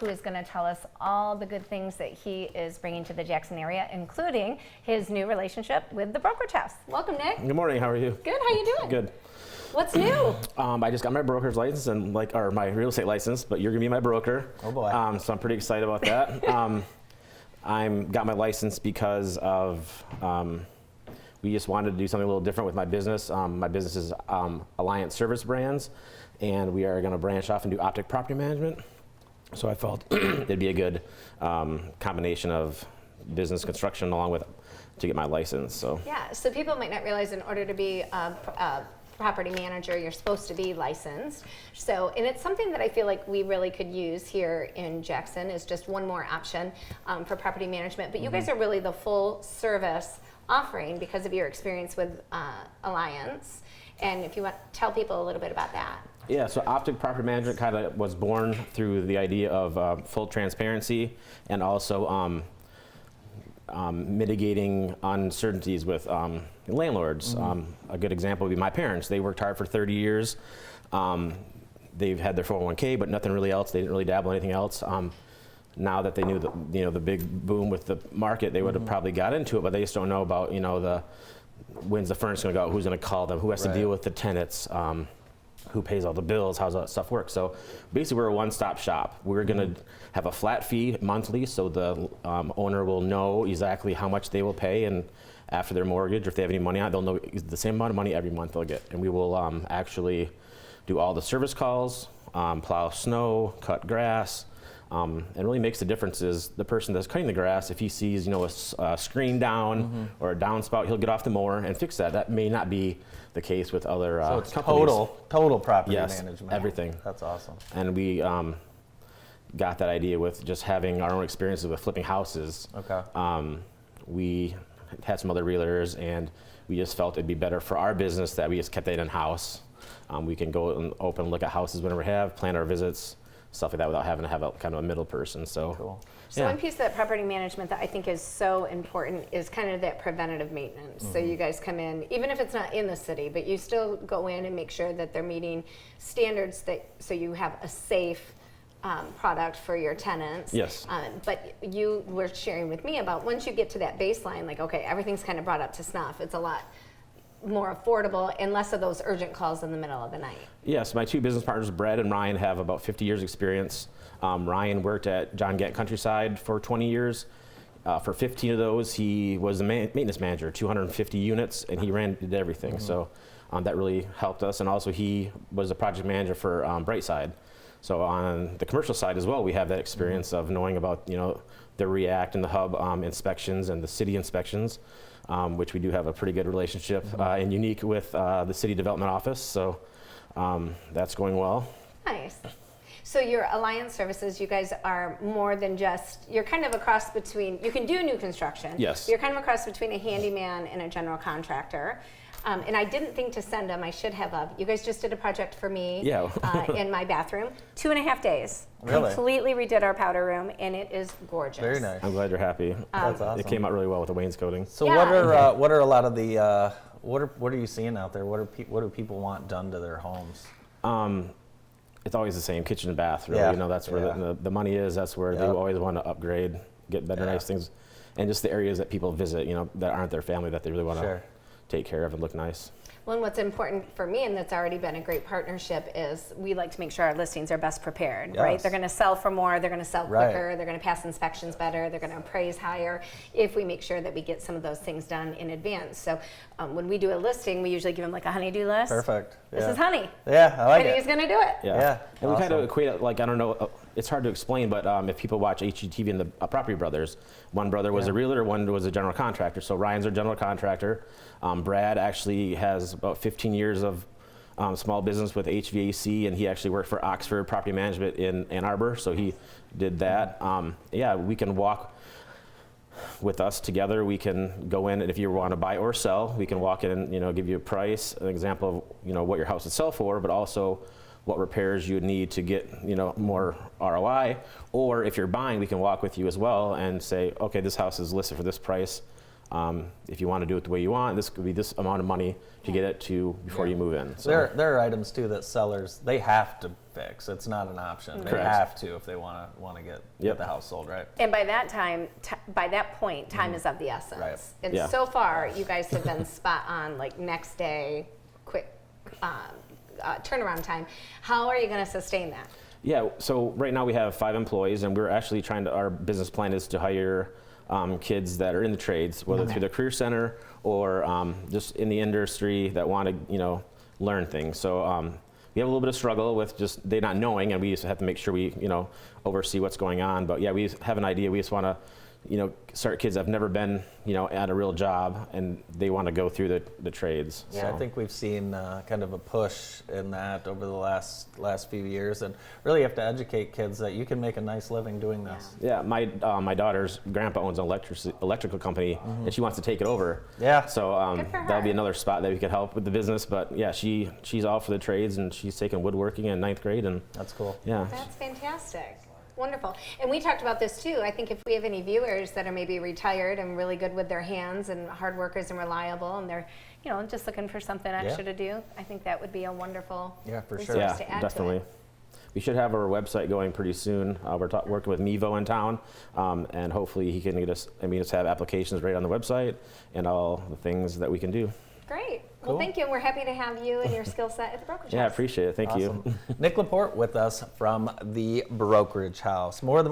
who is going to tell us all the good things that he is bringing to the Jackson area, including his new relationship with the Brokerage House. Welcome, Nick. Good morning. How are you? Good. How you doing? Good. What's new? I just got my brokerage license and or my real estate license, but you're gonna be my broker. Oh boy. So I'm pretty excited about that. Got my license because of we just wanted to do something a little different with my business. My business is Alliance Service Brands, and we are gonna branch off and do optic property management. So I felt it'd be a good combination of business construction along with to get my license. So yeah. So people might not realize in order to be a property manager, you're supposed to be licensed. So, and it's something that I feel like we really could use here in Jackson is just one more option for property management. But you guys are really the full service offering because of your experience with Alliance. And if you want to tell people a little bit about that. yeah, so optic property management kind of was born through the idea of full transparency and also mitigating uncertainties with landlords. A good example would be my parents. They worked hard for 30 years. They've had their 401k, but nothing really else. They didn't really dabble in anything else. Now that they knew the big boom with the market, they would have probably got into it, but they just don't know about when's the furnace going to go out, who's going to call them, who has to deal with the tenants, who pays all the bills, how's that stuff work. So basically we're a one-stop shop. We're going to have a flat fee monthly, so the owner will know exactly how much they will pay, and after their mortgage, or if they have any money on it, they'll know the same amount of money every month they'll get. And we will actually do all the service calls, plow snow, cut grass, and really makes the difference is the person that's cutting the grass, if he sees a screen down or a downspout, he'll get off the mower and fix that. That may not be the case with other so it's companies. total property Yes, management. everything. That's awesome. And we got that idea with just having our own experiences with flipping houses. Okay. We had some other realtors, and we just felt it'd be better for our business that we just kept that in-house. We can go and open and look at houses whenever we have, plan our visits, stuff like that, without having to have a kind of a middle person. So, Cool. So one piece of that property management that I think is so important is kind of that preventative maintenance. So you guys come in, even if it's not in the city, but you still go in and make sure that they're meeting standards so you have a safe product for your tenants. Yes. But you were sharing with me about once you get to that baseline, like, okay, everything's kind of brought up to snuff. It's a lot more affordable and less of those urgent calls in the middle of the night. Yes, my two business partners, Brad and Ryan, have about 50 years experience. Ryan worked at John Gant Countryside for 20 years. For 15 of those, he was the maintenance manager, 250 units, and he did everything. So that really helped us. And also he was a project manager for Brightside. So on the commercial side as well, we have that experience of knowing about the React and the Hub inspections and the city inspections, which we do have a pretty good relationship and unique with the city development office. So that's going well. Nice. So your Alliance Services, you guys are more than just, you're kind of a cross between, you can do new construction. Yes. You're kind of a cross between a handyman and a general contractor. And I didn't think to send them, I should have. You guys just did a project for me in my bathroom. 2.5 days. Really? Completely redid our powder room, and it is gorgeous. Very nice. I'm glad you're happy. That's awesome. It came out really well with the wainscoting. So Yeah. what are a lot of the what are you seeing out there? What do people want done to their homes? It's always the same, kitchen and bath, really. Yeah. That's where the money is. That's where they always want to upgrade, get better, nice things. And just the areas that people visit, that aren't their family, that they really want to take care of and look nice. Well, and what's important for me, and that's already been a great partnership, is we like to make sure our listings are best prepared, right? They're going to sell for more, they're going to sell quicker, they're going to pass inspections better, they're going to appraise higher if we make sure that we get some of those things done in advance. So when we do a listing, we usually give them like a honey-do list. Perfect. This is honey. Yeah, I like it. And he's going to do it. Yeah. And we kind of equate it, like, I don't know, it's hard to explain, but if people watch HGTV and the Property Brothers, one brother was a realtor, one was a general contractor. So Ryan's our general contractor. Brad actually has about 15 years of small business with HVAC, and he actually worked for Oxford Property Management in Ann Arbor, so he did that. We can walk with us together. We can go in, and if you want to buy or sell, we can walk in and give you a price, an example of what your house would sell for, but also what repairs you would need to get more ROI. Or if you're buying, we can walk with you as well and say, okay, this house is listed for this price. If you want to do it the way you want, this could be this amount of money to get it to before you move in. So There are items too that sellers, they have to fix. It's not an option. They Correct. have to if they want to get Yep. the house sold, right? And by that time, by that point, time is of the essence. Right. And Yeah. so far, you guys have been spot on, like next day, quick turnaround time. How are you going to sustain that? yeah, so right now we have 5 employees, and we're actually our business plan is to hire kids that are in the trades, whether through the career center or just in the industry that want to, learn things. So we have a little bit of struggle with just they not knowing, and we just have to make sure we, oversee what's going on. But yeah, we have an idea. We just want to, start kids that have never been, at a real job, and they want to go through the trades. Yeah, I think we've seen kind of a push in that over the last few years, and really have to educate kids that you can make a nice living doing this. Yeah, my daughter's grandpa owns an electrical company, and she wants to take it over. Yeah. So Good for that'll be her. another spot that we could help with the business. But yeah, she's all for the trades, and she's taking woodworking in 9th grade, and That's cool. yeah. That's fantastic. Wonderful. And we talked about this too. I think if we have any viewers that are maybe retired and really good with their hands and hard workers and reliable, and they're, just looking for something extra to do, I think that would be a wonderful Yeah, for resource sure. Yeah, to add definitely. to it. We should have our website going pretty soon. We're working with Mevo in town, and hopefully he can get us. Just have applications right on the website and all the things that we can do. Great. Cool. Well, thank you. We're happy to have you and your skill set at the Brokerage Yeah, I House. appreciate it. Thank you. Awesome. Nick Laporte with us from the Brokerage House. More than